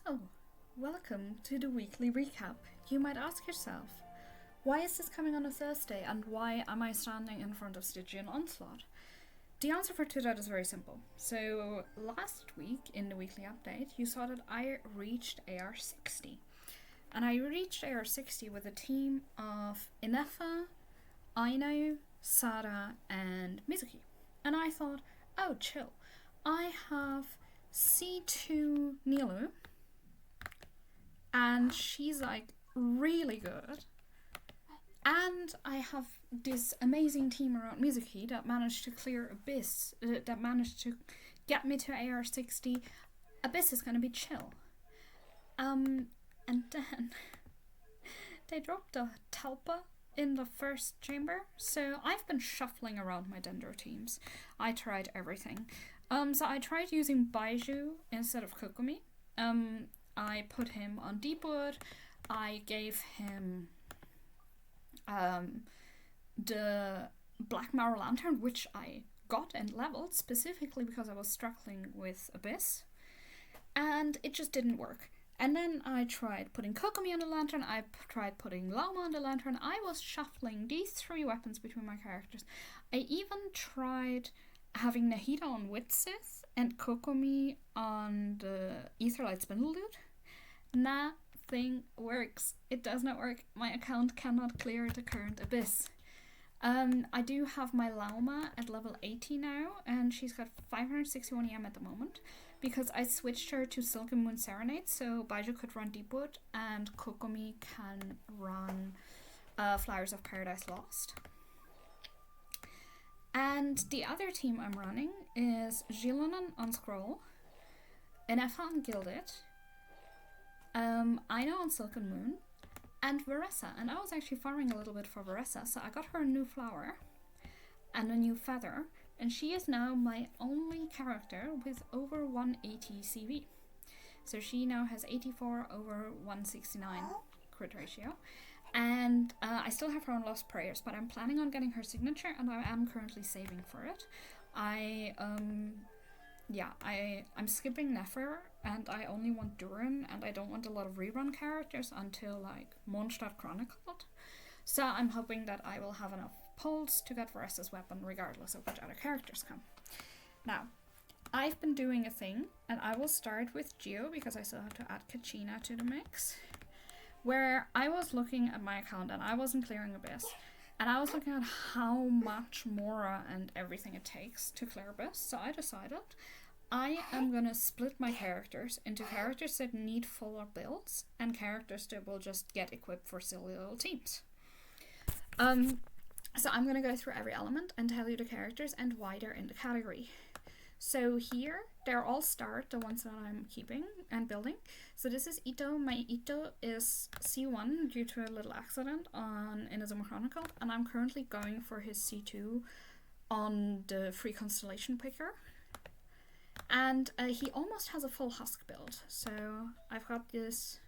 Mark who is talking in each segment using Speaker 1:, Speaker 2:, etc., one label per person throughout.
Speaker 1: So, welcome to the weekly recap. You might ask yourself, why is this coming on a Thursday and why am I standing in front of Stygian Onslaught? The answer to that is very simple. So, last week in the weekly update, you saw that I reached AR 60. And I reached AR 60 with a team of Inefa, Aino, Sada, and Mizuki. And I thought, oh, chill. I have C2 Nilu, and she's like really good. And I have this amazing team around Mizuki that managed to clear Abyss, that managed to get me to AR 60. Abyss is gonna be chill. And then they dropped a Talpa in the first chamber, so I've been shuffling around my Dendro teams. I tried everything. So I tried using Baiju instead of Kokomi. I put him on Deepwood. I gave him the Black Marrow Lantern, which I got and leveled specifically because I was struggling with Abyss, and it just didn't work. And then I tried putting Kokomi on the Lantern, I tried putting Lama on the Lantern. I was shuffling these three weapons between my characters. I even tried having Nahida on Witsith and Kokomi on the Aetherlight Spindle Dude. Nothing works. It does not work. My account cannot clear the current Abyss. I do have my Lauma at level 80 now, and she's got 561 EM at the moment, because I switched her to Silken Moon Serenade, so Baiju could run Deepwood, and Kokomi can run Flowers of Paradise Lost. And the other team I'm running is Gilonan on Scroll, Inefa on Gilded, Aino on Silken Moon, and Veressa. And I was actually farming a little bit for Veressa, so I got her a new flower and a new feather, and she is now my only character with over 180 CV. So she now has 84 over 169 crit ratio. And I still have her on Lost Prayers, but I'm planning on getting her signature, and I am currently saving for it. I'm skipping Nefer, and I only want Durin, and I don't want a lot of rerun characters until like Mondstadt Chronicled. So I'm hoping that I will have enough pulls to get Veressa's weapon regardless of which other characters come. Now, I've been doing a thing, and I will start with Geo because I still have to add Kachina to the mix, where I was looking at my account and I wasn't clearing Abyss, and I was looking at how much Mora and everything it takes to clear Abyss. So I decided I am gonna split my characters into characters that need fuller builds and characters that will just get equipped for silly little teams. So I'm gonna go through every element and tell you the characters and why they're in the category. So here, they're all start, the ones that I'm keeping and building. So this is Ito. My Ito is C1 due to a little accident on Inazuma Chronicle, and I'm currently going for his C2 on the free constellation picker. And he almost has a full husk build. So I've got these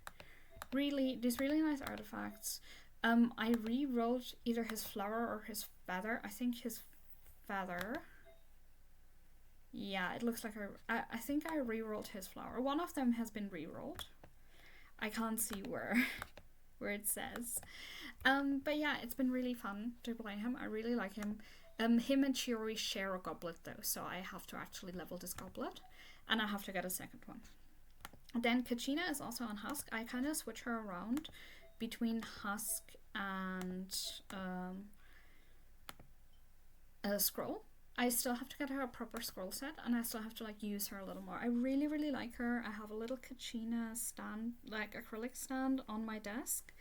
Speaker 1: really nice artifacts. I re-rolled either his flower or his feather. I think his feather. Yeah, it looks like I think I re-rolled his flower. One of them has been re-rolled. I can't see where it says. But yeah, it's been really fun to play him. I really like him. Him and Chiori share a goblet though, so I have to actually level this goblet, and I have to get a second one. Then Kachina is also on Husk. I kind of switch her around between Husk and Scroll. I still have to get her a proper scroll set, and I still have to like use her a little more. I really like her. I have a little Kachina stand, like acrylic stand on my desk.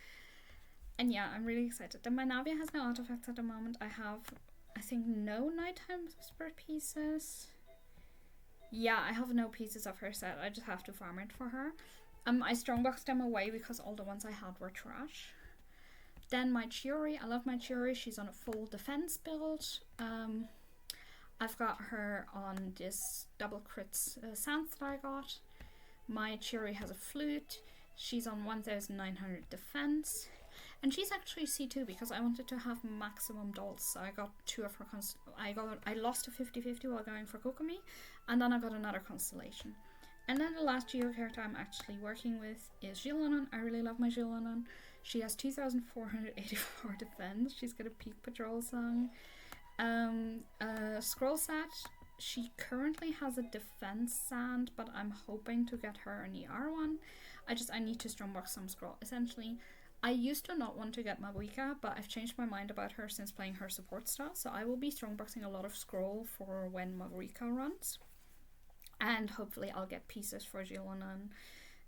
Speaker 1: And yeah, I'm really excited. Then my Navia has no artifacts at the moment. I have, I think, no nighttime whisper pieces. Yeah, I have no pieces of her set. I just have to farm it for her. I strongboxed them away because all the ones I had were trash. Then my Chiori. I love my Chiori. She's on a full defense build. I've got her on this double crits Santh that I got. My Chiori has a flute. She's on 1900 defense. And she's actually C2 because I wanted to have maximum dolls. So I got two of her I lost a 50-50 while going for Kokomi, and then I got another constellation. And then the last Geo character I'm actually working with is Jilonon. I really love my Jilonon. She has 2,484 defense. She's got a peak patrol song. Scroll set. She currently has a defense sand, but I'm hoping to get her an ER one. I need to strongbox some scroll. Essentially, I used to not want to get Mabuika, but I've changed my mind about her since playing her support style. So I will be strongboxing a lot of scroll for when Mabuika runs. And hopefully I'll get pieces for Jilonon,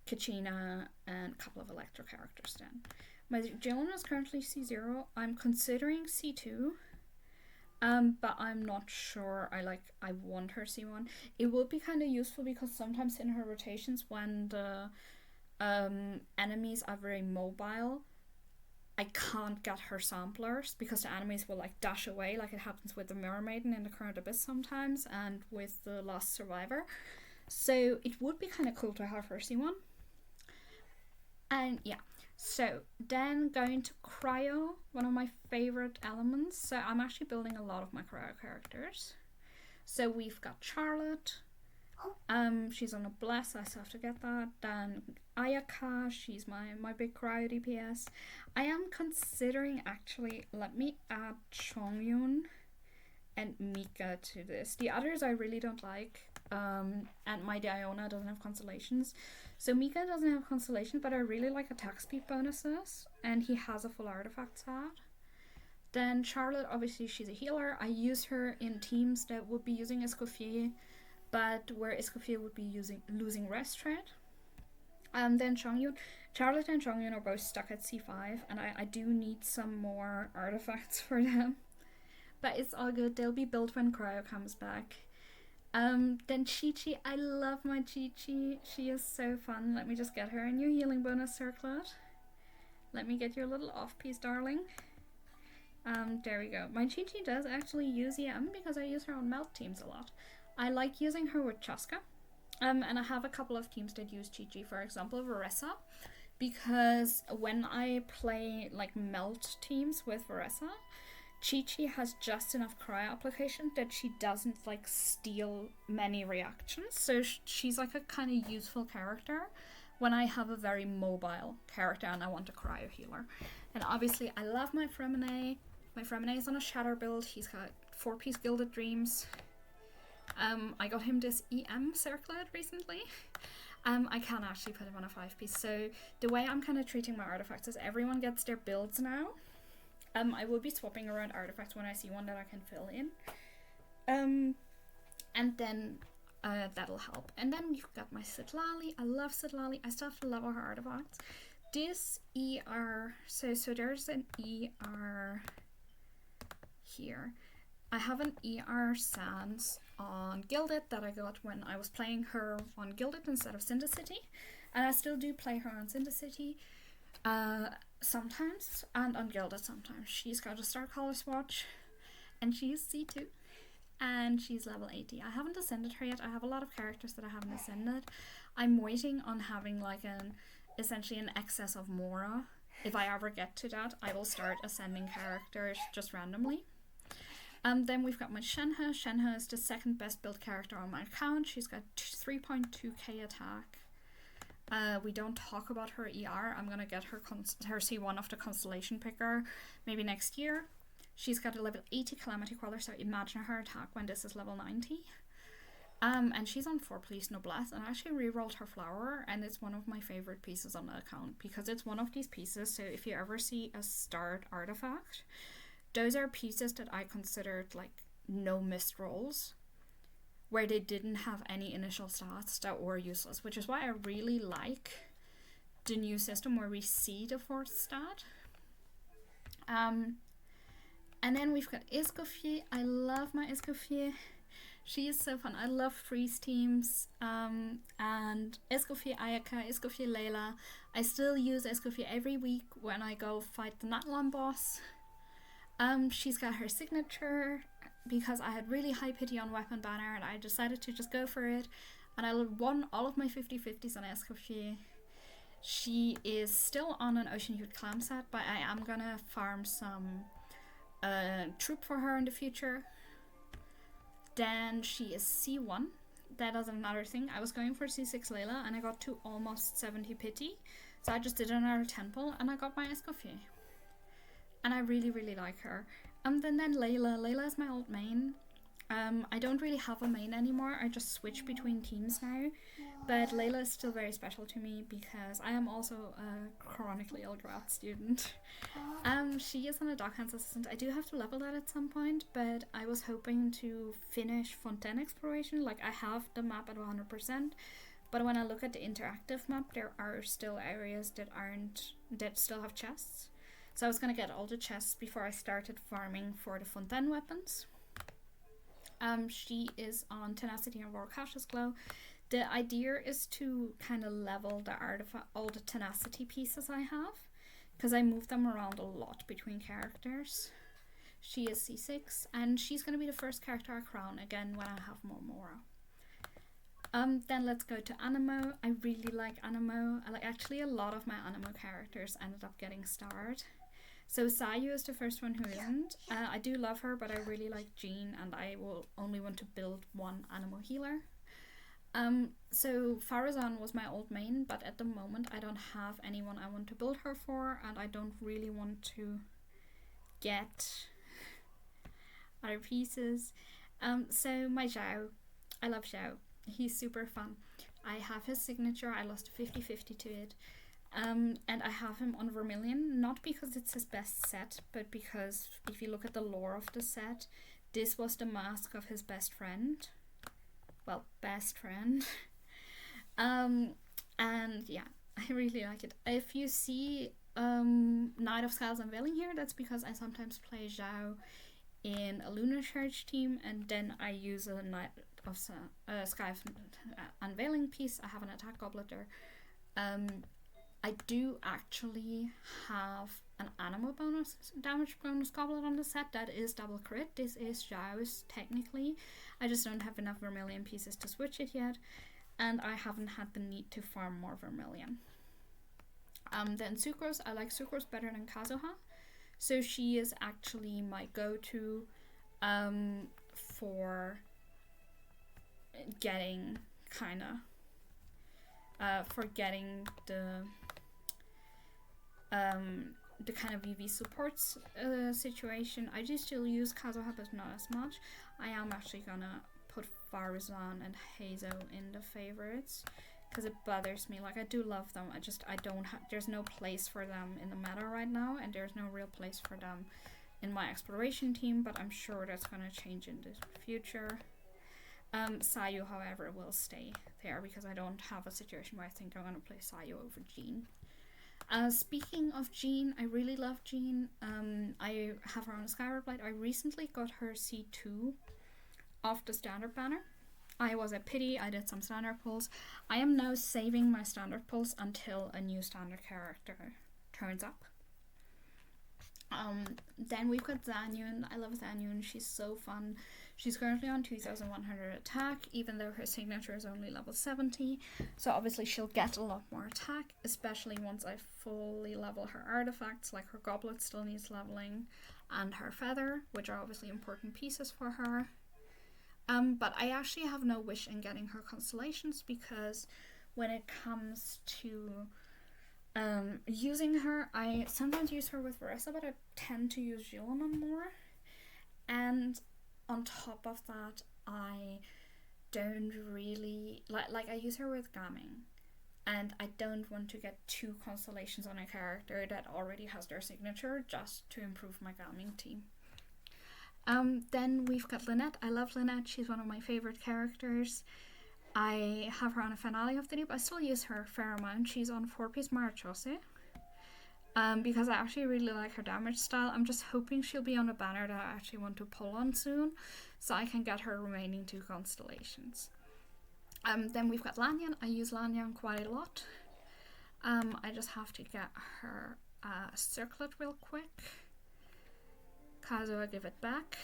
Speaker 1: Kachina, and a couple of Electro characters then. My Jilonon is currently C0. I'm considering C2. But I'm not sure I want her C1. It would be kind of useful because sometimes in her rotations when the enemies are very mobile, I can't get her samplers because the enemies will like dash away, like it happens with the Mirror Maiden in the Current Abyss sometimes and with the Last Survivor. So it would be kind of cool to have her C1. And yeah, so then going to Cryo, one of my favorite elements. So I'm actually building a lot of my Cryo characters. So we've got Charlotte. She's on a bless, I still have to get that. Then Ayaka, she's my big Cryo DPS. I am considering actually, let me add Chongyun and Mika to this. The others I really don't like. And my Diona doesn't have constellations. So Mika doesn't have constellations, but I really like attack speed bonuses, and he has a full artifact set. Then Charlotte, obviously she's a healer. I use her in teams that would be using Escoffier, but where Escoffier would be losing rest trade. Then Chongyun. Charlotte and Chongyun are both stuck at C5, and I do need some more artifacts for them. But it's all good, they'll be built when Cryo comes back. Then Chi-Chi, I love my Chi-Chi. She is so fun. Let me just get her a new healing bonus circlet. Let me get your little off piece, darling. There we go. My Chi-Chi does actually use EM because I use her on melt teams a lot. I like using her with Chaska. And I have a couple of teams that use Chi-Chi, for example, Varessa. Because when I play like melt teams with Varessa, Chi-Chi has just enough cryo application that she doesn't like steal many reactions, so she's like a kind of useful character when I have a very mobile character and I want a cryo healer. And obviously I love my Fremine. My Fremine is on a Shatter build. He's got 4-piece Gilded Dreams. I got him this EM circlet recently. I can actually put him on a 5-piece. So the way I'm kind of treating my artifacts is everyone gets their builds now. I will be swapping around artifacts when I see one that I can fill in. And then that'll help. And then you've got my Sitlali. I love Sitlali. I still have to level her artifacts. This ER, so there's an ER here. I have an ER Sans on Gilded that I got when I was playing her on Gilded instead of Cinder City. And I still do play her on Cinder City. Sometimes, and on Gilded sometimes. She's got a Star Colors watch, and she's C2, and she's level 80. I haven't ascended her yet. I have a lot of characters that I haven't ascended. I'm waiting on having like essentially an excess of Mora. If I ever get to that, I will start ascending characters just randomly. Then we've got my Shenhe. Shenhe is the second best built character on my account. She's got 3.2k attack. We don't talk about her ER. I'm gonna get her C1 of the Constellation Picker maybe next year. She's got a level 80 Calamity Queller, so imagine her attack when this is level 90. And she's on 4-piece Noblesse, and I actually re-rolled her Flower, and it's one of my favorite pieces on the account because it's one of these pieces. So if you ever see a start artifact, those are pieces that I considered like no missed rolls, where they didn't have any initial stats that were useless, which is why I really like the new system where we see the fourth stat. And then we've got Escoffier. I love my Escoffier. She is so fun. I love freeze teams. And Escoffier Ayaka, Escoffier Layla. I still use Escoffier every week when I go fight the Natlan boss. She's got her signature because I had really high pity on Weapon Banner and I decided to just go for it. And I won all of my 50/50s on Escoffier. She is still on an Ocean Hued Clam set, but I am gonna farm some troop for her in the future. Then she is C1. that is another thing. I was going for C6 Layla and I got to almost 70 pity. So I just did another temple and I got my Escoffier. And I really, really like her. And then Layla. Layla is my old main. I don't really have a main anymore. I just switch between teams now. But Layla is still very special to me because I am also a chronically ill grad student. She is on a Dockhands assistant. I do have to level that at some point, but I was hoping to finish Fontaine exploration. Like, I have the map at 100%, but when I look at the interactive map, there are still areas that still have chests. So I was gonna get all the chests before I started farming for the Fontaine weapons. She is on Tenacity and Royal Cautious Glow. The idea is to kind of level the all the Tenacity pieces I have, because I move them around a lot between characters. She is C6, and she's going to be the first character I crown again when I have more Mora. Then let's go to Animo. I really like Animo. Actually, a lot of my Animo characters ended up getting starred. So Sayu is the first one who isn't. I do love her, but I really like Jean, and I will only want to build one Animo healer. So Farazan was my old main, but at the moment I don't have anyone I want to build her for, and I don't really want to get other pieces. So my Zhao, I love Zhao. He's super fun. I have his signature. I lost 50-50 to it. And I have him on Vermilion, not because it's his best set, but because if you look at the lore of the set, this was the mask of his best friend. Well, best friend. And yeah, I really like it. If you see Knight of Skies Unveiling here, that's because I sometimes play Zhao in a Lunar Charge team, and then I use a Knight of Sky Unveiling piece. I have an attack goblet there. I do actually have an Animo bonus, damage bonus goblet on the set that is double crit. This is Zhao's technically. I just don't have enough Vermilion pieces to switch it yet, and I haven't had the need to farm more Vermilion. Then Sucrose, I like Sucrose better than Kazuha. So she is actually my go-to for getting the kind of UV supports situation. I do still use Kazuha, but not as much. I am actually gonna put Farazan and Hazo in the favorites because it bothers me. Like, I do love them, I don't have, there's no place for them in the meta right now, and there's no real place for them in my exploration team, but I'm sure that's gonna change in the future. Sayu, however, will stay there because I don't have a situation where I think I'm gonna play Sayu over Jean. Speaking of Jean, I really love Jean. I have her on a Skyward Blade. I recently got her C2 off the standard banner. I was at Pity, I did some standard pulls. I am now saving my standard pulls until a new standard character turns up. Then we've got Zanyun. I love Zanyun, she's so fun. She's currently on 2100 attack, even though her signature is only level 70. So obviously she'll get a lot more attack, especially once I fully level her artifacts, like her goblet still needs leveling, and her feather, which are obviously important pieces for her. But I actually have no wish in getting her constellations, because when it comes to using her, I sometimes use her with Veressa, but I tend to use Julian more. And on top of that, I don't really like I use her with Gaming, and I don't want to get 2 constellations on a character that already has their signature just to improve my Gaming team. Then we've got Lynette. I love Lynette. She's one of my favorite characters. I have her on a finale of the loop. I still use her a fair amount. She's on 4-piece Marachose. Because I actually really like her damage style. I'm just hoping she'll be on a banner that I actually want to pull on soon, so I can get her remaining 2 constellations. Then we've got Lanyan. I use Lanyan quite a lot. I just have to get her circlet real quick. Kazuha, give it back.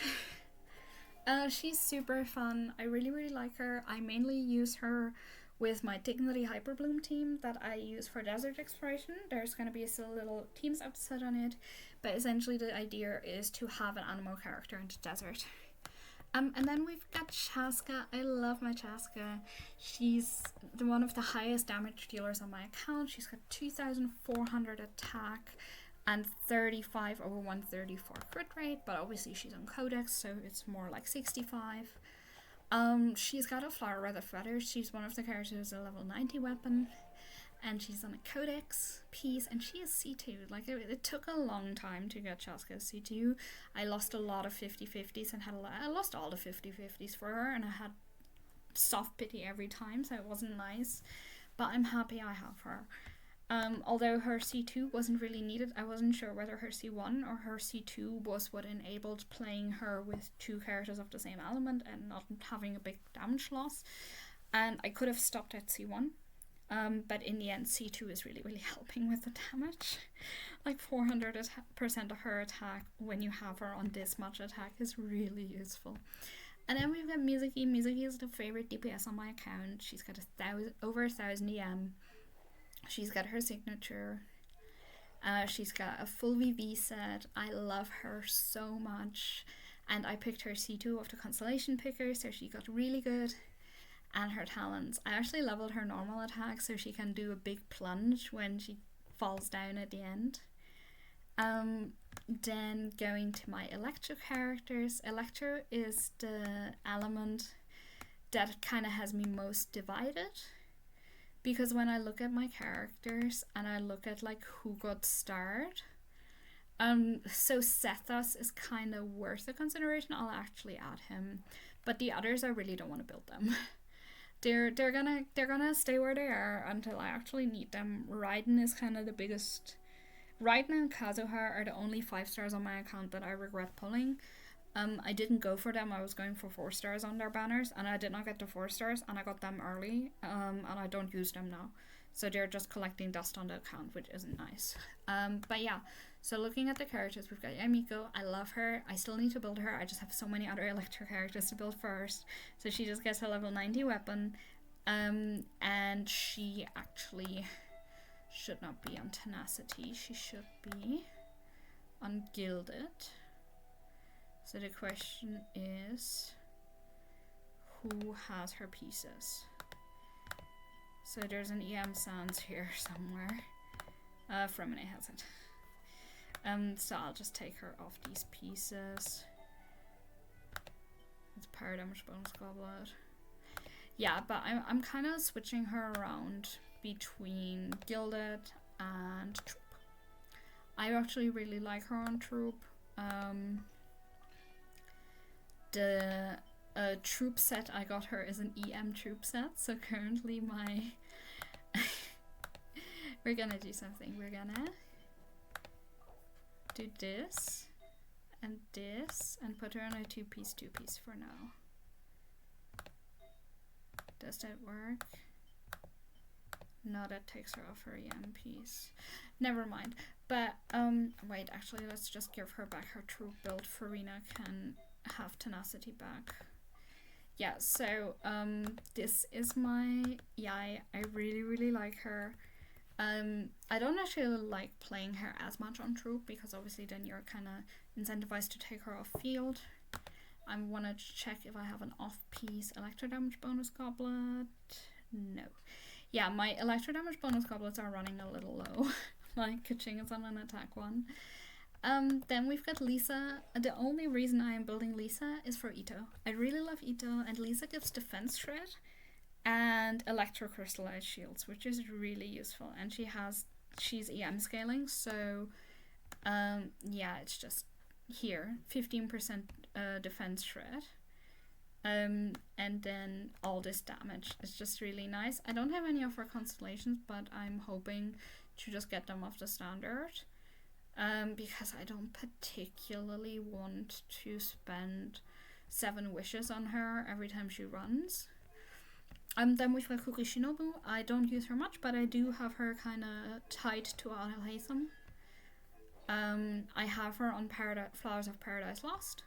Speaker 1: She's super fun. I really, really like her. I mainly use her with my Dignity Hyperbloom team that I use for desert exploration. There's going to be a silly little teams episode on it, but essentially the idea is to have an Animo character in the desert. And then we've got Chaska. I love my Chaska. She's one of the highest damage dealers on my account. She's got 2,400 attack and 35 over 134 crit rate, but obviously she's on Codex, so it's more like 65. She's got a flower with a feather. She's one of the characters with a level 90 weapon, and she's on a Codex piece, and she is C2. Like, it took a long time to get Chaska C2. I lost a lot of 50-50s and I lost all the 50-50s for her, and I had soft pity every time, so it wasn't nice. But I'm happy I have her. Although her C2 wasn't really needed, I wasn't sure whether her C1 or her C2 was what enabled playing her with two characters of the same element and not having a big damage loss. And I could have stopped at C1. But in the end, C2 is really, really helping with the damage. Like 400% of her attack when you have her on this much attack is really useful. And then we've got Mizuki. Mizuki is the favorite DPS on my account. She's got over 1,000 EM. She's got her signature. She's got a full VV set. I love her so much. And I picked her C2 off the Constellation Picker, so she got really good. And her talents. I actually leveled her normal attack so she can do a big plunge when she falls down at the end. Then going to my Electro characters. Electro is the element that kind of has me most divided. Because when I look at my characters and I look at like who got starred, so Sethos is kind of worth the consideration. I'll actually add him, but the others I really don't want to build them. They're gonna stay where they are until I actually need them. Raiden is kind of the biggest. Raiden and Kazuha are the only 5 stars on my account that I regret pulling. I didn't go for them. I was going for 4 stars on their banners, and I did not get the 4 stars, and I got them early, and I don't use them now. So they're just collecting dust on the account, which isn't nice. But yeah, so looking at the characters, we've got Yamiko. I love her. I still need to build her. I just have so many other Electro characters to build first. So she just gets a level 90 weapon, and she actually should not be on Tenacity. She should be on Gilded. So the question is, who has her pieces? So there's an EM Sans here somewhere. Fremine has it. So I'll just take her off these pieces. It's power damage bonus goblet. Yeah, but I'm kind of switching her around between Gilded and Troop. I actually really like her on Troop. The troop set I got her is an EM troop set, so currently my we're gonna do something. We're gonna do this and put her on a two-piece for now. Does that work? No, that takes her off her EM piece. Never mind. But wait, actually let's just give her back her troop build. Farina can have Tenacity back. Yeah, so this is my Yai. I really like her. I don't actually like playing her as much on troop because obviously then you're kind of incentivized to take her off field. I want to check if I have an off-piece electro damage bonus goblet. No. Yeah, my electro damage bonus goblets are running a little low. Like Kaching is on an attack one. Then we've got Lisa. The only reason I am building Lisa is for Ito. I really love Ito, and Lisa gives defense shred and electro-crystallized shields, which is really useful. And she's EM scaling, so yeah, it's just here, 15% defense shred. And then all this damage is just really nice. I don't have any of her constellations, but I'm hoping to just get them off the standard. Because I don't particularly want to spend 7 wishes on her every time she runs. Then we've got Kuki Shinobu. I don't use her much, but I do have her kind of tied to Al Haytham. I have her on Flowers of Paradise Lost.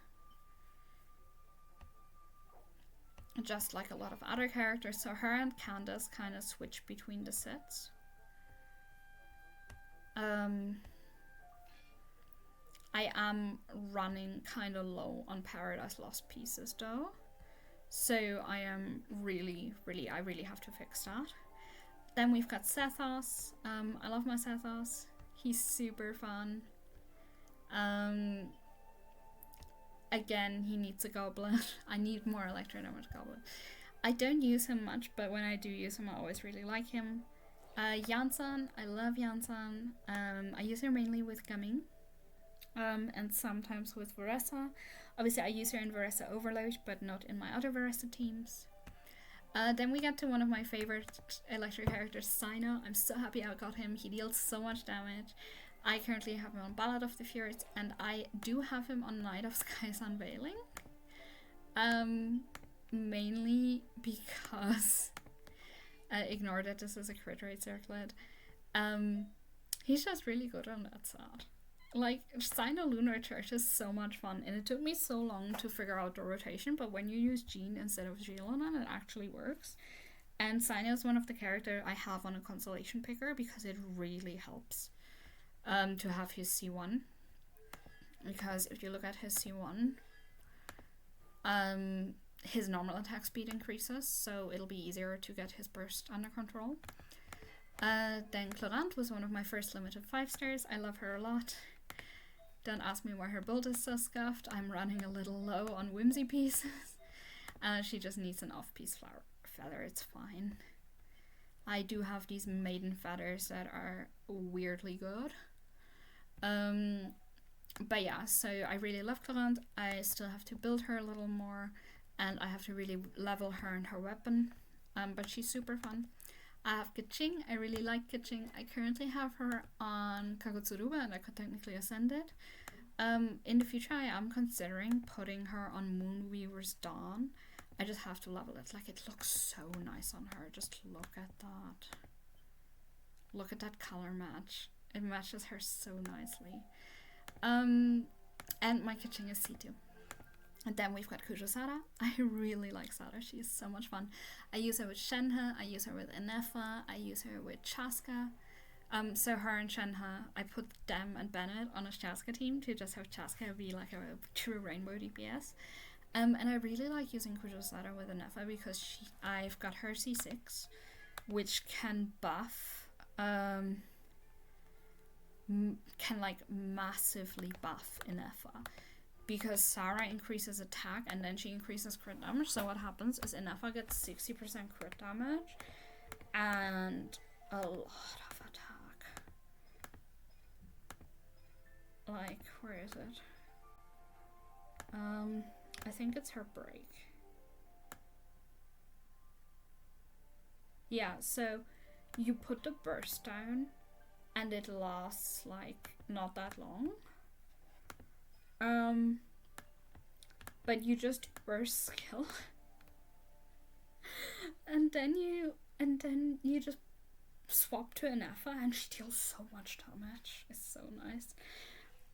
Speaker 1: Just like a lot of other characters, so her and Candace kind of switch between the sets. I am running kind of low on Paradise Lost pieces though. So I am really have to fix that. Then we've got Sethos. I love my Sethos. He's super fun. Again, he needs a goblin. I need more electro damage goblin. I don't use him much, but when I do use him, I always really like him. Yansan, I love Yansan. I use her mainly with Gumming, and sometimes with Varessa. Obviously, I use her in Varessa Overload, but not in my other Varessa teams. Then we get to one of my favorite electric characters, Sino. I'm so happy I got him. He deals so much damage. I currently have him on Ballad of the Fjords, and I do have him on Night of Sky's Unveiling. Mainly because ignore that this is a crit rate circlet. He's just really good on that side. Like, Sino Lunar Church is so much fun, and it took me so long to figure out the rotation, but when you use Jean instead of Gilonan, it actually works. And Sino is one of the characters I have on a constellation picker because it really helps to have his C1. Because if you look at his C1, his normal attack speed increases, so it'll be easier to get his burst under control. Then Clodant was one of my first limited 5 stars. I love her a lot. Don't ask me why her build is so scuffed. I'm running a little low on whimsy pieces. She just needs an off-piece feather. It's fine. I do have these maiden feathers that are weirdly good. But yeah, so I really love Clodant. I still have to build her a little more, and I have to really level her and her weapon. But she's super fun. I have Kaching. I really like Kaching. I currently have her on Kagutsuruba, and I could technically ascend it. In the future, I am considering putting her on Moonweaver's Dawn. I just have to level it. Like, it looks so nice on her. Just look at that. Look at that color match. It matches her so nicely. And my Kaching is C2. And then we've got Kujo Sada. I really like Sada. She is so much fun. I use her with Shenhe. I use her with Enefa. I use her with Chaska. So her and Shenhe, I put them and Bennett on a Chaska team to just have Chaska be like a true rainbow DPS. And I really like using Kujo Sada with Enefa because I've got her C6, which can buff, can like massively buff Enefa. Because Sarah increases attack and then she increases crit damage. So what happens is Enefa gets 60% crit damage and a lot of attack. Like, where is it? I think it's her break. Yeah, so you put the burst down and it lasts like not that long. But you just burst skill and then you just swap to Enefa and she deals so much damage. It's so nice.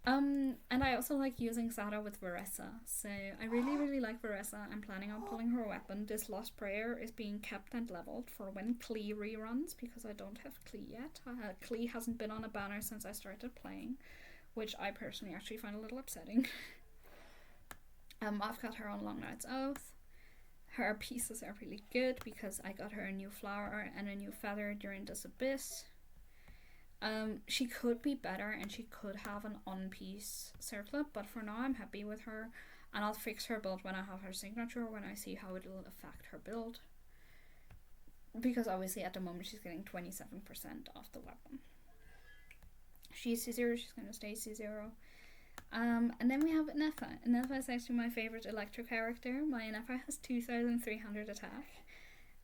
Speaker 1: And I also like using Sada with Varessa. So I really like Varessa. I'm planning on pulling her weapon. This Lost Prayer is being kept and leveled for when Klee reruns because I don't have Klee yet. Klee hasn't been on a banner since I started playing, which I personally actually find a little upsetting. I've got her on Long Night's Oath. Her pieces are really good because I got her a new flower and a new feather during this abyss. She could be better and she could have an on-piece circlet, but for now I'm happy with her, and I'll fix her build when I have her signature, when I see how it'll affect her build. Because obviously at the moment she's getting 27% off the weapon. She's C0, she's going to stay C0. And then we have Enefa. Enefa is actually my favourite electro character. My Enefa has 2,300 attack.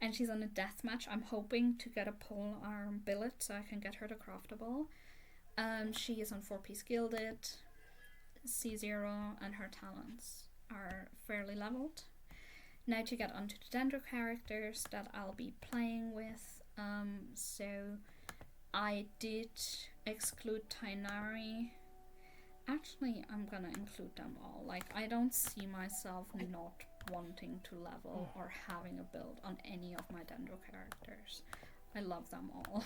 Speaker 1: And she's on a deathmatch. I'm hoping to get a pole arm billet so I can get her to craftable. She is on 4-piece gilded, C0, and her talents are fairly leveled. Now to get onto the Dendro characters that I'll be playing with. So I did exclude Tainari. Actually, I'm gonna include them all. Like, I don't see myself not wanting to level or having a build on any of my Dendro characters. I love them all.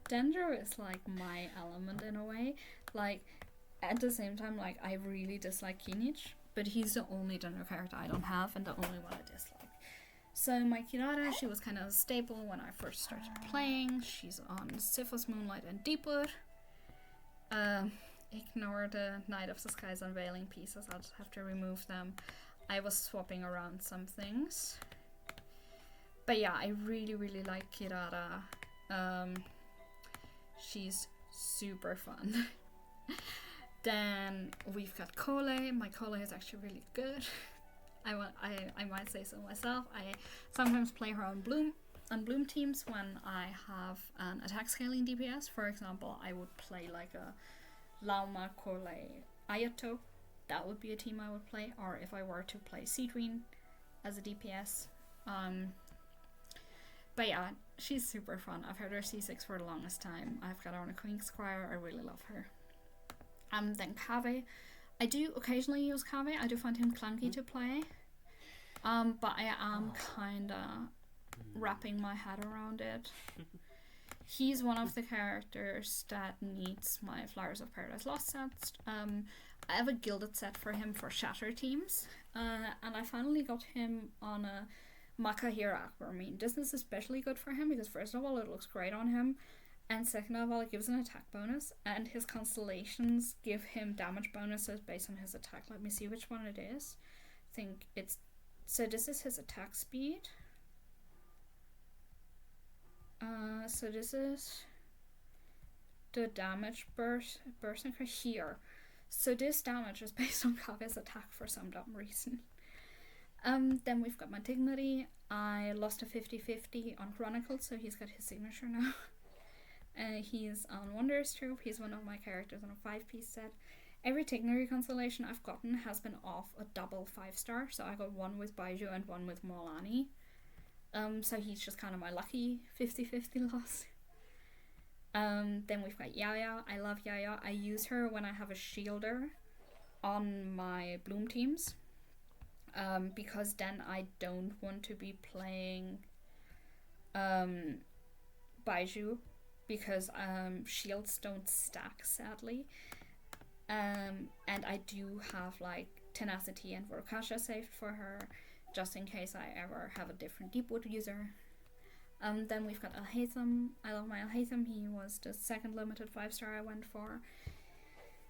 Speaker 1: Dendro is like my element in a way. Like, at the same time, like, I really dislike Kinich, but he's the only gender character I don't have and the only one I dislike. So my Kirara, she was kind of stable when I first started playing. She's on Sifos, Moonlight, and Deepwood. Ignore the Night of the Skies Unveiling pieces, I'll just have to remove them. I was swapping around some things. But yeah, I really, really like Kirara. She's super fun. Then we've got Kole. My Kole is actually really good. I might say so myself. I sometimes play her on Bloom teams when I have an attack scaling DPS. For example, I would play like a Lauma, Kole, Ayato. That would be a team I would play. Or if I were to play Seedreen as a DPS. But yeah, she's super fun. I've had her C6 for the longest time. I've got her on a Queen Squire. I really love her. Then Kave. I do occasionally use Kave. I do find him clunky to play. But I am kinda wrapping my head around it. He's one of the characters that needs my Flowers of Paradise Lost sets. I have a gilded set for him for Shatter teams. And I finally got him on a Makahira Aquamarine. This is especially good for him because first of all it looks great on him. And second of all, it gives an attack bonus, and his constellations give him damage bonuses based on his attack. Let me see which one it is. I think it's... So this is his attack speed. So this is the damage burst here. So this damage is based on Kave's attack for some dumb reason. Then we've got my Dignity. I lost a 50-50 on Chronicles, so he's got his signature now. He's on Wanderer's Troop. He's one of my characters on a 5-piece set. Every Tignary constellation I've gotten has been off a double 5-star. So I got one with Baiju and one with Molani. So he's just kind of my lucky 50-50 loss. Then we've got Yaya. I love Yaya. I use her when I have a shielder on my Bloom teams. Because then I don't want to be playing Baiju. Because shields don't stack, sadly. And I do have like Tenacity and Vorkasha saved for her, just in case I ever have a different Deepwood user. Then we've got Alhaitham. I love my Alhaitham. He was the second limited 5-star I went for.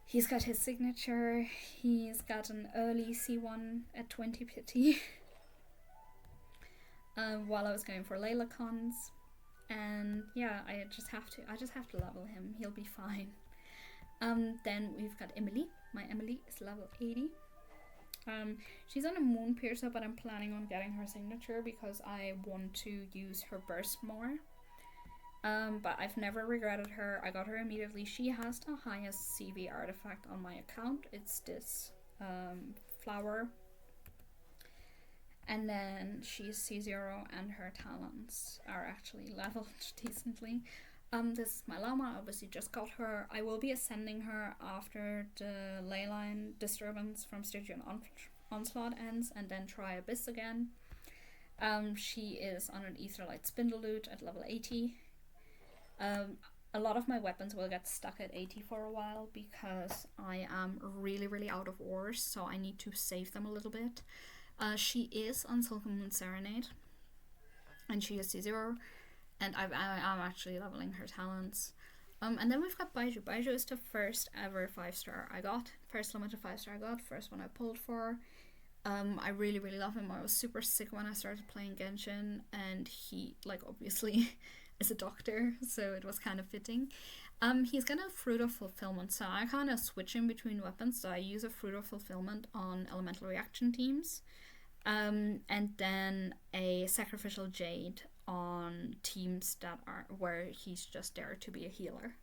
Speaker 1: He's got his signature. He's got an early C1 at 20 pity. While I was going for Layla cons. And yeah, I just have to level him. He'll be fine. Then we've got Emily. My Emily is level 80. She's on a Moon Piercer, but I'm planning on getting her signature because I want to use her burst more. But I've never regretted her. I got her immediately. She has the highest CV artifact on my account. It's this flower. And then she's C0 and her talents are actually leveled decently. This is my Llama. I obviously just got her. I will be ascending her after the leyline disturbance from Stygian Onslaught ends and then try Abyss again. She is on an Aetherlight Spindle Loot at level 80. A lot of my weapons will get stuck at 80 for a while because I am really, really out of ores, so I need to save them a little bit. She is on Silken Moon Serenade, and she is C0, and I'm actually leveling her talents. And then we've got Baiju. Baiju is the first ever 5-star I got, first limited 5-star I got, first one I pulled for. I really, really love him. I was super sick when I started playing Genshin, and he, like, obviously is a doctor, so it was kind of fitting. He's got a Fruit of Fulfillment, so I kind of switch in between weapons. So I use a Fruit of Fulfillment on elemental reaction teams, and then a Sacrificial Jade on teams that are where he's just there to be a healer.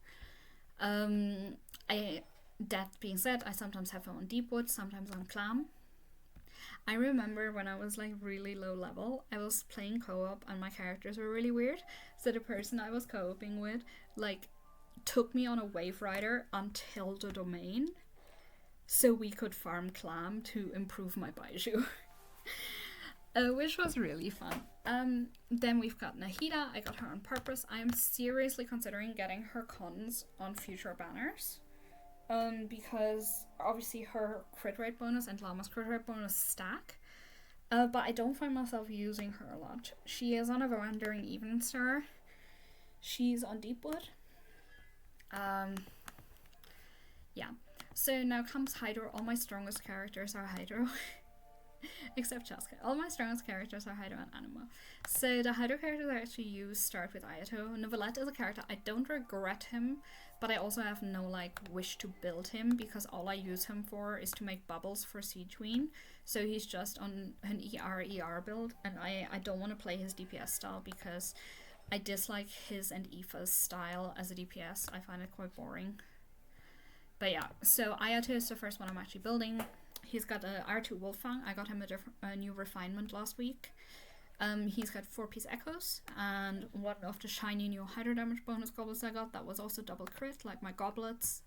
Speaker 1: That being said, I sometimes have him on Deepwood, sometimes on Clam. I remember when I was like really low level, I was playing co-op and my characters were really weird. So the person I was co-oping with like took me on a Wave Rider until the domain so we could farm Clam to improve my Baiju. Which was really fun. Then we've got Nahida. I got her on purpose. I am seriously considering getting her cons on future banners. Because obviously her crit rate bonus and Llama's crit rate bonus stack. But I don't find myself using her a lot. She is on a Wandering Even Star. She's on Deepwood. Yeah. So now comes Hydro. All my strongest characters are Hydro. Except Chaska. All my strongest characters are Hydro and Anima. So the Hydro characters I actually use start with Ayato. Novelette is a character I don't regret him, but I also have no like wish to build him because all I use him for is to make bubbles for Siege Queen. So he's just on an ER build, and I don't want to play his DPS style because I dislike his and Aoife's style as a DPS. I find it quite boring. But yeah, so Ayato is the first one I'm actually building. He's got a R2 Wolffang. I got him a new refinement last week. He's got 4-piece echoes, and one of the shiny new hydro damage bonus goblets I got that was also double crit, like my goblets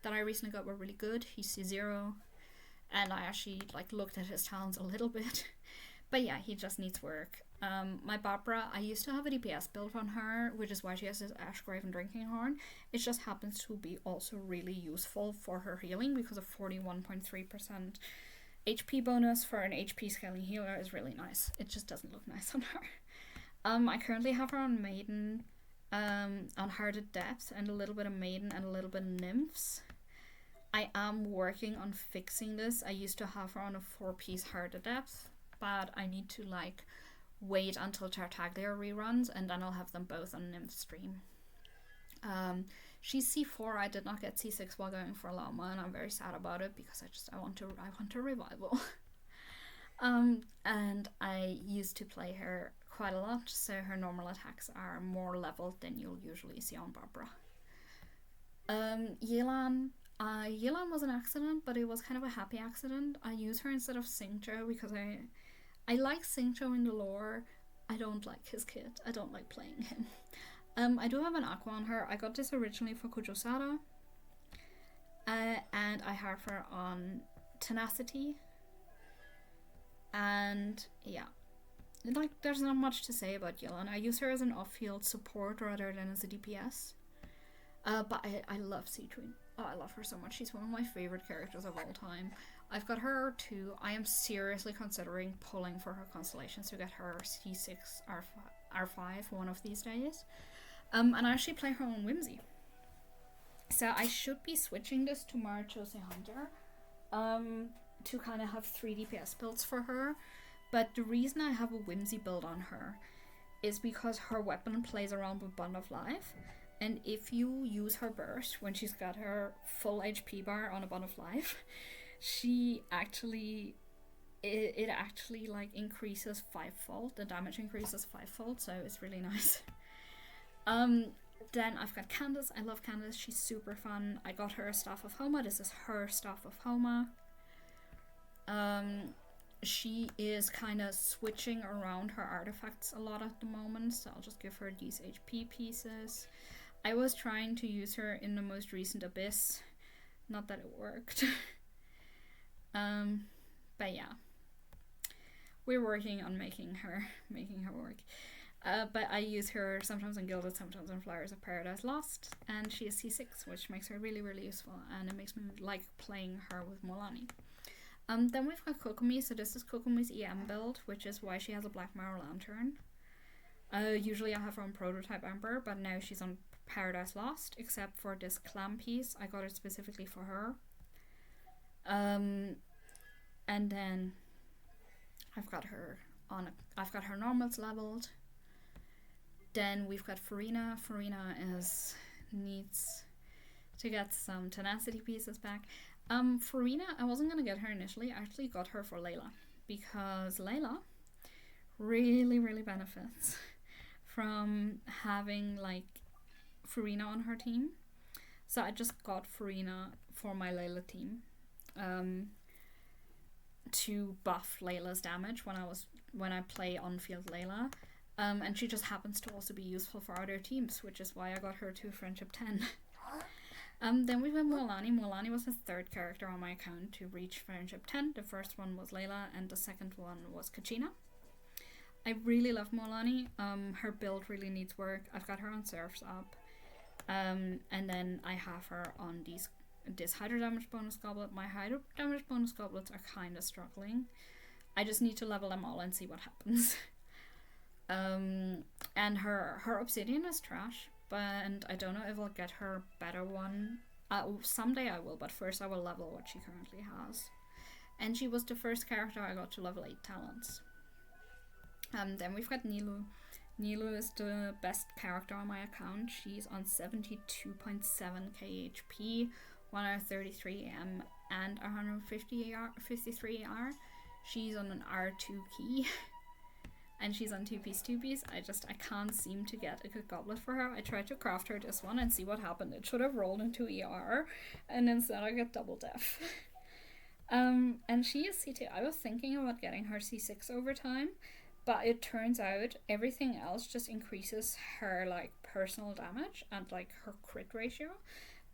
Speaker 1: that I recently got were really good. He's C0, and I actually like looked at his talents a little bit. But yeah, he just needs work. My Barbara, I used to have a DPS build on her, which is why she has this Ashgrave Drinking Horn. It just happens to be also really useful for her healing because a 41.3% HP bonus for an HP scaling healer is really nice. It just doesn't look nice on her. I currently have her on Maiden, on Hearted Depth, and a little bit of Maiden and a little bit of Nymphs. I am working on fixing this. I used to have her on a 4-piece Hearted Depth, but I need to like wait until Tartaglia reruns and then I'll have them both on Nymph stream. She's C4. I did not get C6 while going for Llama, and I'm very sad about it because I want a revival. And I used to play her quite a lot, so her normal attacks are more leveled than you'll usually see on Barbara. Yelan was an accident, but it was kind of a happy accident. I use her instead of Xingqiu because I like Xingqiu in the lore. I don't like his kit. I don't like playing him. I do have an Aqua on her. I got this originally for Kujosada. And I have her on Tenacity. And yeah. Like, there's not much to say about Yelan. I use her as an off-field support rather than as a DPS. But I love Siege Queen. Oh, I love her so much. She's one of my favorite characters of all time. I've got her too. I am seriously considering pulling for her constellations to get her C6 R5 one of these days. And I actually play her on Whimsy. So I should be switching this to Marichose Hunter to kind of have 3 DPS builds for her. But the reason I have a Whimsy build on her is because her weapon plays around with Bond of Life. And if you use her burst when she's got her full HP bar on a Bond of Life, she actually like increases 5-fold. The damage increases 5-fold, so it's really nice. Then I've got Candace. I love Candace. She's super fun. I got her a Staff of Homa. This is her Staff of Homa. She is kind of switching around her artifacts a lot at the moment, so I'll just give her these HP pieces. I was trying to use her in the most recent Abyss. Not that it worked. But yeah. We're working on making her work. But I use her sometimes in Gilded, sometimes in Flowers of Paradise Lost, and she is C6, which makes her really, really useful, and it makes me like playing her with Molani. Then we've got Kokomi, so this is Kokomi's EM build, which is why she has a Black Mirror Lantern. Usually I have her on Prototype Emperor, but now she's on Paradise Lost, except for this clam piece. I got it specifically for her. And then I've got her normals leveled. Then we've got Farina. Farina needs to get some tenacity pieces back. Farina, I wasn't gonna get her initially. I actually got her for Layla because Layla really, really benefits from having like Farina on her team. So I just got Farina for my Layla team. To buff Layla's damage when I play on-field Layla. And she just happens to also be useful for other teams, which is why I got her to Friendship 10. Then we've got Molani. Molani was the 3rd character on my account to reach Friendship 10. The first one was Layla, and the second one was Kachina. I really love Molani. Her build really needs work. I've got her on Surf's Up. And then I have her on these this hydro damage bonus goblet. My hydro damage bonus goblets are kind of struggling. I just need to level them all and see what happens. And her obsidian is trash, but I don't know if I'll get her better one. Someday I will, but first I will level what she currently has. And she was the first character I got to level 8 talents. Then we've got Nilu. Nilu is the best character on my account. She's on 72.7 KHP, 133 AM, and 153 AR. She's on an R2 key. And she's on 2-piece. I can't seem to get a good goblet for her. I tried to craft her this one and see what happened. It should have rolled into ER, and instead I got double def. And she is C2. I was thinking about getting her C6 over time, but it turns out everything else just increases her like personal damage and like her crit ratio.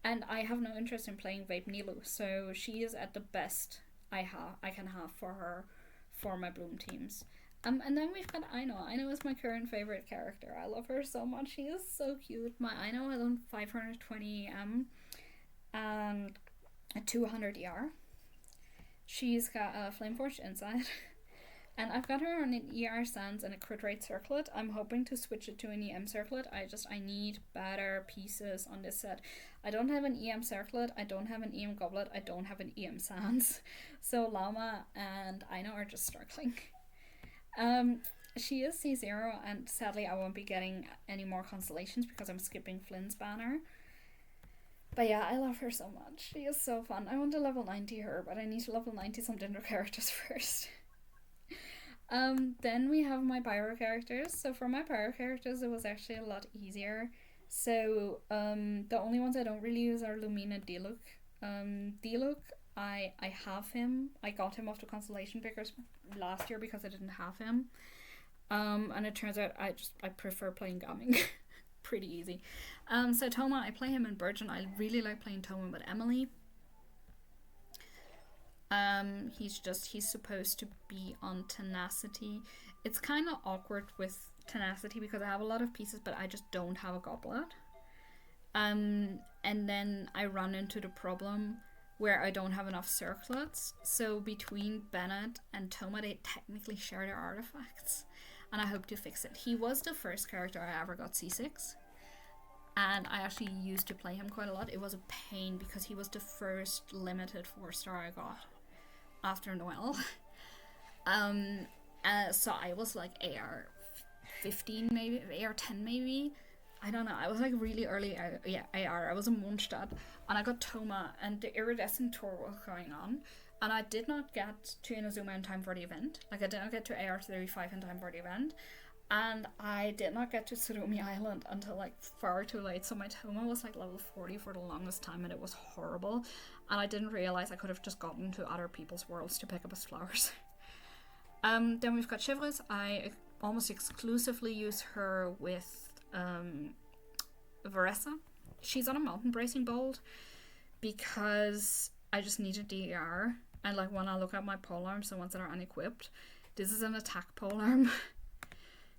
Speaker 1: And I have no interest in playing Vape Nilu, so she is at the best I can have for her for my Bloom teams. And then we've got Aino. Aino is my current favorite character. I love her so much. She is so cute. My Aino is on 520 and a 200 ER. She's got a Flameforged inside. And I've got her on an ER Sands and a crit rate circlet. I'm hoping to switch it to an EM circlet. I need better pieces on this set. I don't have an EM circlet. I don't have an EM goblet. I don't have an EM Sands. So Llama and Aino are just struggling. She is C0, and sadly I won't be getting any more constellations because I'm skipping Flynn's banner. But yeah, I love her so much. She is so fun. I want to level 90 her, but I need to level 90 some Dendro characters first. Then we have my pyro characters. So for my pyro characters, it was actually a lot easier. So the only ones I don't really use are Lumina Diluc. Diluc, I have him. I got him off the constellation pickers last year because I didn't have him. And it turns out I prefer playing Gaming. Pretty easy. So Toma, I play him in Burgeon. I really like playing Toma with Emily. He's supposed to be on Tenacity. It's kind of awkward with Tenacity because I have a lot of pieces, but I just don't have a goblet. And then I run into the problem where I don't have enough circlets. So between Bennett and Toma, they technically share their artifacts, and I hope to fix it. He was the first character I ever got C6, and I actually used to play him quite a lot. It was a pain because he was the first limited 4-star I got after Noel. So I was like AR 15 maybe, AR 10 maybe. I don't know, I was like really early AR. I was a Mondstadt, and I got Toma, and the Iridescent tour was going on, and I did not get to Inazuma in time for the event. Like, I did not get to AR 35 in time for the event, and I did not get to Surumi Island until like far too late, so my Toma was like level 40 for the longest time, and it was horrible, and I didn't realize I could have just gotten to other people's worlds to pick up his flowers. Then we've got Chivres. I almost exclusively use her with Varessa. She's on a mountain bracing bolt because I just needed DER, and like when I look at my polearms, the ones that are unequipped, this is an attack polearm.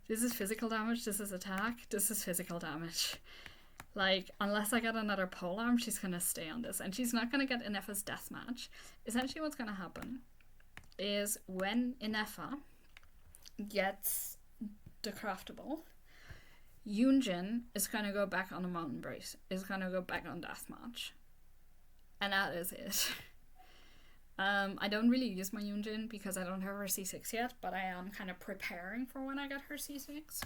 Speaker 1: This is physical damage, this is attack, this is physical damage. Like, unless I get another polearm, she's gonna stay on this, and she's not gonna get Ineffa's deathmatch. Essentially what's gonna happen is when Ineffa gets the craftable, Yunjin is gonna go back on the mountain brace, is gonna go back on deathmatch, and that is it. I don't really use my Yunjin because I don't have her C6 yet, but I am kind of preparing for when I get her C6.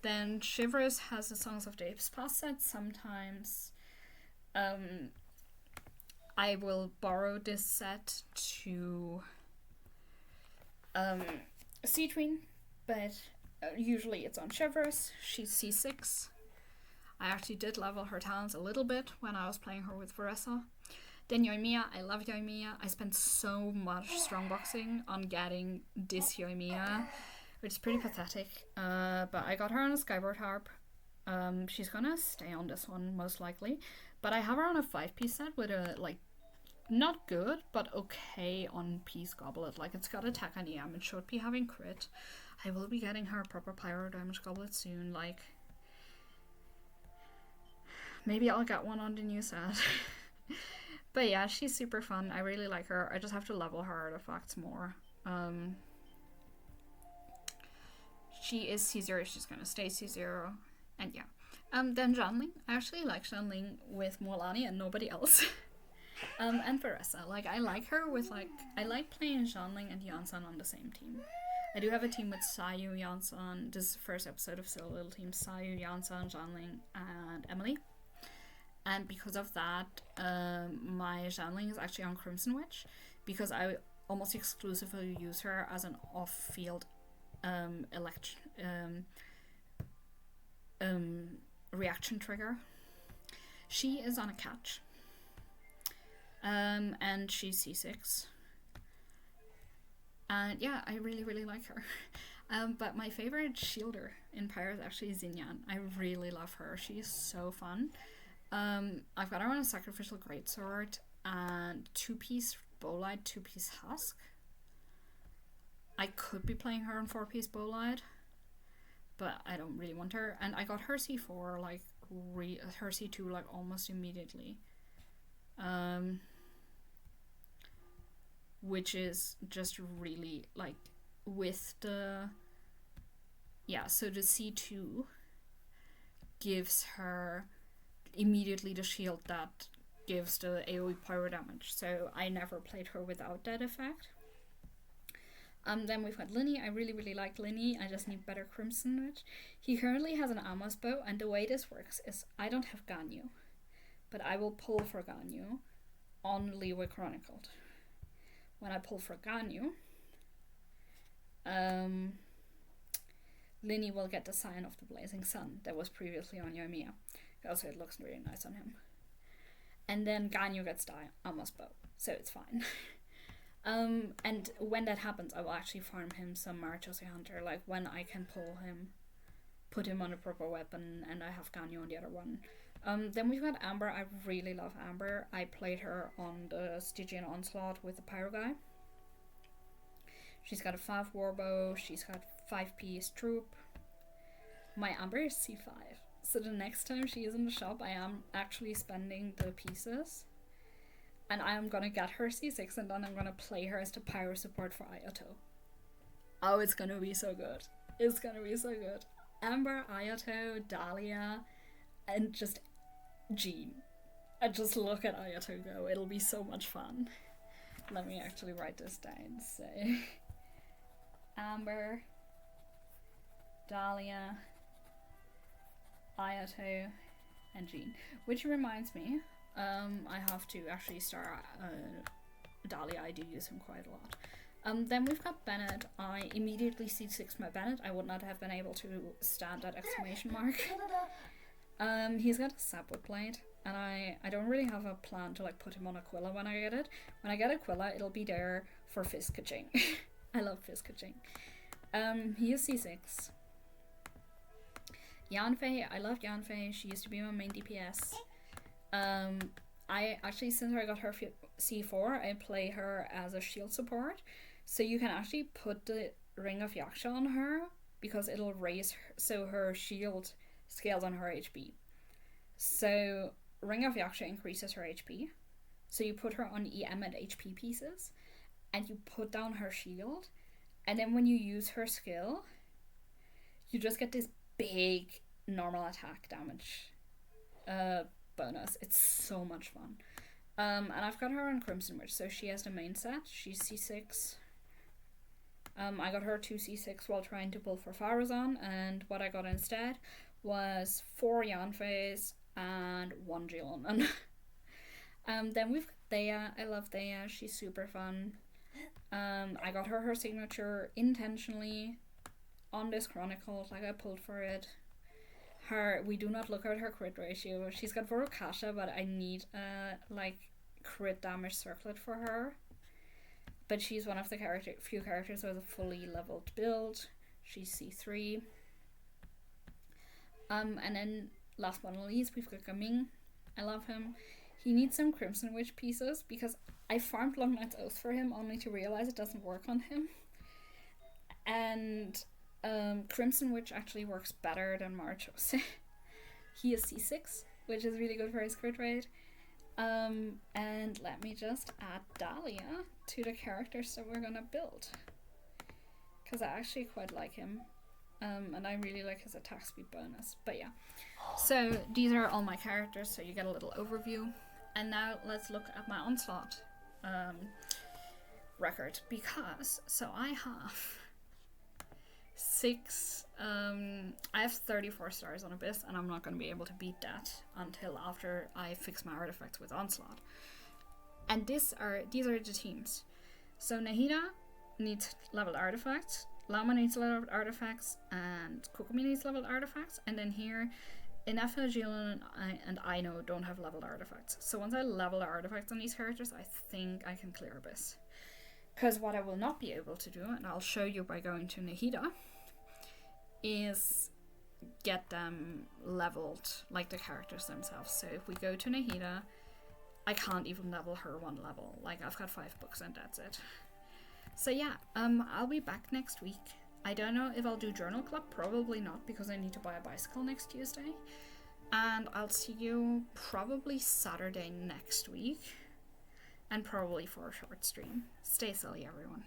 Speaker 1: Then Shivers has the Songs of the Apes Past set. Sometimes I will borrow this set to C-Tween, but usually it's on Shivers. She's C6. I actually did level her talents a little bit when I was playing her with Varessa. Then Yoimiya, I love Yoimiya. I spent so much strongboxing on getting this Yoimiya, which is pretty pathetic. But I got her on a Skyward Harp. She's gonna stay on this one most likely. But I have her on a 5-piece set with a like not good but okay on piece goblet. Like, it's got attack and EM. It should be having crit. I will be getting her a proper pyro damage goblet soon. Like, maybe I'll get one on the new set. But yeah, she's super fun. I really like her. I just have to level her artifacts more. Um, she is C0. She's gonna stay C0, and yeah. Then Janling. I actually like Janling with Molani and nobody else. And Varessa. Like I like her with like I like playing Janling and Yansan on the same team. I do have a team with Sayu, Yansan. This is the first episode of Silly Little Team. Sayu, Yansan, Janling, and Emily. And because of that, my Janling is actually on Crimson Witch because I almost exclusively use her as an off-field reaction trigger. She is on a catch. And she's C6. And yeah, I really, really like her. But my favorite shielder in Pyre is actually Xinyan. I really love her. She's so fun. I've got her on a Sacrificial Greatsword and 2-piece Bowlight, 2-piece Husk. I could be playing her on 4-piece Bowlight, but I don't really want her. And I got her C4, like, her C2, like, almost immediately. Which is just really, like, with the... Yeah, so the C2 gives her immediately the shield that gives the AoE pyro damage. So I never played her without that effect. Then we've got Linny. I really, really like Linny. I just need better Crimson Witch. He currently has an Amos bow, and the way this works is I don't have Ganyu, but I will pull for Ganyu on Leeway Chronicled. When I pull for Ganyu, Linny will get the Sign of the Blazing Sun that was previously on Yoimiya. Also, it looks really nice on him. And then Ganyu gets the Amos bow, so it's fine. And when that happens, I will actually farm him some Marchose Hunter, like when I can pull him, put him on a proper weapon, and I have Ganyu on the other one. Then we've got Amber. I really love Amber. I played her on the Stygian Onslaught with the Pyro guy. She's got a 5 warbow, she's got 5-piece troop. My Amber is C5. So the next time she is in the shop, I am actually spending the pieces. And I am gonna get her C6 and then I'm gonna play her as the Pyro support for Ayato. Oh, it's gonna be so good. It's gonna be so good. Amber, Ayato, Dahlia, and just Jean. And just look at Ayato go. It'll be so much fun. Let me actually write this down. So, Amber, Dahlia, Ayato, and Jean. Which reminds me, I have to actually start Dahlia. I do use him quite a lot. Then we've got Bennett. I immediately C6 my Bennett. I would not have been able to stand that exclamation mark. He's got a Sapwood Blade, and I don't really have a plan to like put him on Aquila when I get it. When I get Aquila, it'll be there for Fist Kaching. I love Fist Kaching. He is C6. Yanfei, I love Yanfei. She used to be my main DPS. I actually, since I got her C4, I play her as a shield support. So you can actually put the Ring of Yaksha on her because it'll raise her, so her shield scales on her HP. So Ring of Yaksha increases her HP. So you put her on EM and HP pieces and you put down her shield, and then when you use her skill, you just get this big normal attack damage bonus. It's so much fun. And I've got her on Crimson Witch, so she has the main set. She's C6. I got her 2 C6 while trying to pull for Farazan, and what I got instead was 4 Yanfeis and 1 Jilonan. Then we've got Thea. I love Thea. She's super fun. I got her signature intentionally on this Chronicle, like I pulled for it. We do not look at her crit ratio. She's got Vorokasha, but I need like crit damage circlet for her. But she's one of the few characters with a fully leveled build. She's C3. And then last but not least, we've got Gaming. I love him. He needs some Crimson Witch pieces because I farmed Long Night's Oath for him only to realize it doesn't work on him. And Crimson Witch actually works better than Marchos. He is C6, which is really good for his crit rate. And let me just add Dahlia to the characters that we're gonna build, because I actually quite like him. And I really like his attack speed bonus. But yeah, so these are all my characters, so you get a little overview. And now let's look at my Onslaught record, because so I have I have 34 stars on Abyss, and I'm not going to be able to beat that until after I fix my artifacts with Onslaught. And these are the teams. So Nahida needs leveled artifacts, Llama needs leveled artifacts, and Kokomi needs leveled artifacts. And then here, Ineffa, Jillian, and Aino don't have leveled artifacts. So once I level the artifacts on these characters, I think I can clear Abyss. Because what I will not be able to do, and I'll show you by going to Nahida, is get them leveled like the characters themselves. So if we go to Nahida, I can't even level her one level. Like, I've got 5 books and that's it. So yeah, I'll be back next week. I don't know if I'll do Journal Club, probably not, because I need to buy a bicycle next Tuesday. And I'll see you probably Saturday next week, and probably for a short stream. Stay silly, everyone.